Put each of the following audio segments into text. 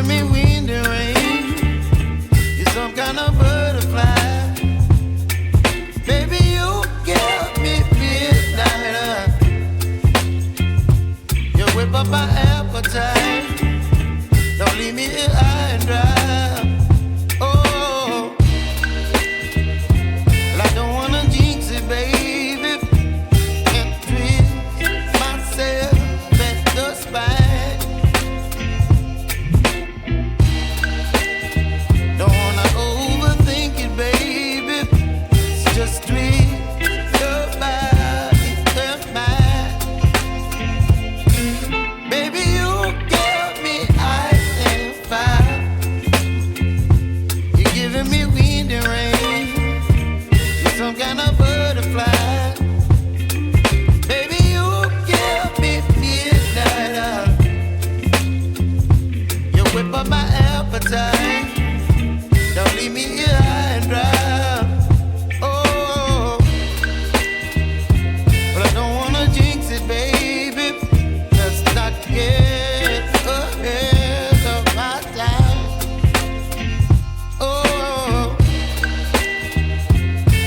giving me wind and rain. You're some kind of butterfly. Baby, you give me midnight. You whip up my appetite. Don't leave me here high and dry. Oh, well, I don't wanna jinx it, baby, and twist myself at the spine. Don't wanna overthink it, baby. It's just twist your body and mine. Baby, you give me ice and fire. You're giving me wind and rain. You're some kind of butterfly. Baby, you give me midnight. You whip up my appetite. Don't leave me here high and dry. Oh, but I don't wanna jinx it, baby. Let's not get ahead of my time. Oh,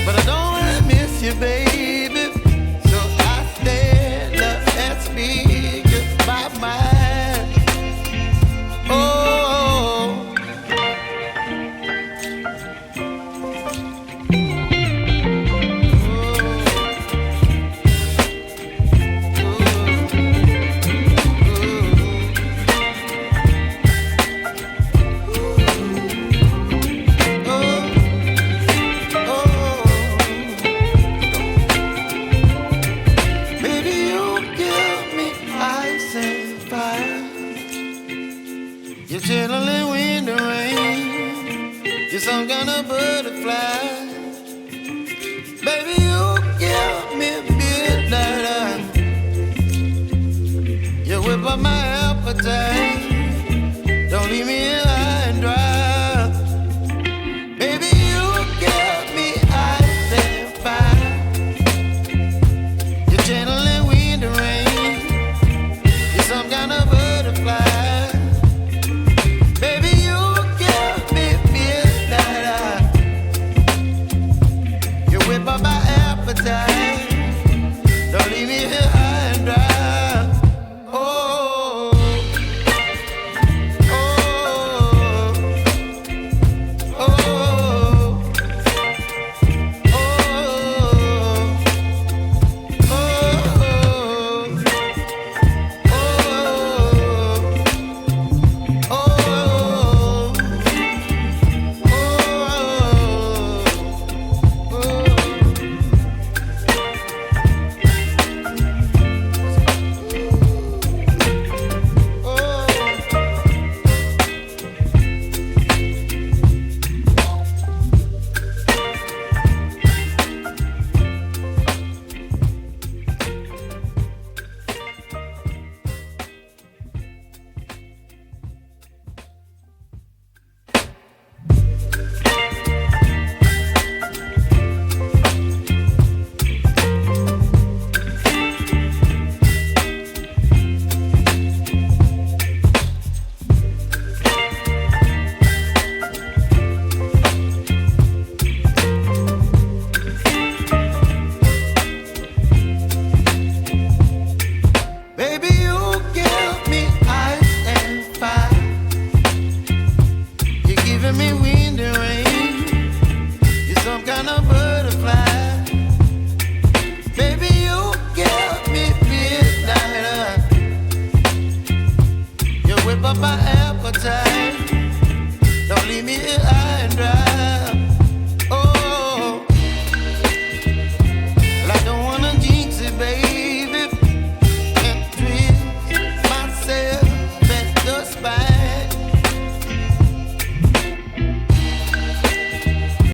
but I don't wanna miss you, baby. So I stand up and speak my mind. Oh. Baby, you give me ice and fire. You're chilling wind and rain. You're some kind of butterfly. Baby, you give me midnight. You whip up my appetite. Don't leave me here high and dry. Baby, you give me ice and fire. You're channeling wind and rain. You're some kind of butterfly. Baby, you give me midnight. You whip up my appetite. Don't leave me here high and dry. Oh, oh, oh, oh, baby, you give me ice and fire. You're giving me wind and rain. You're some kind of butterfly. Baby, you give me midnight. You whip up my appetite. Don't leave me here.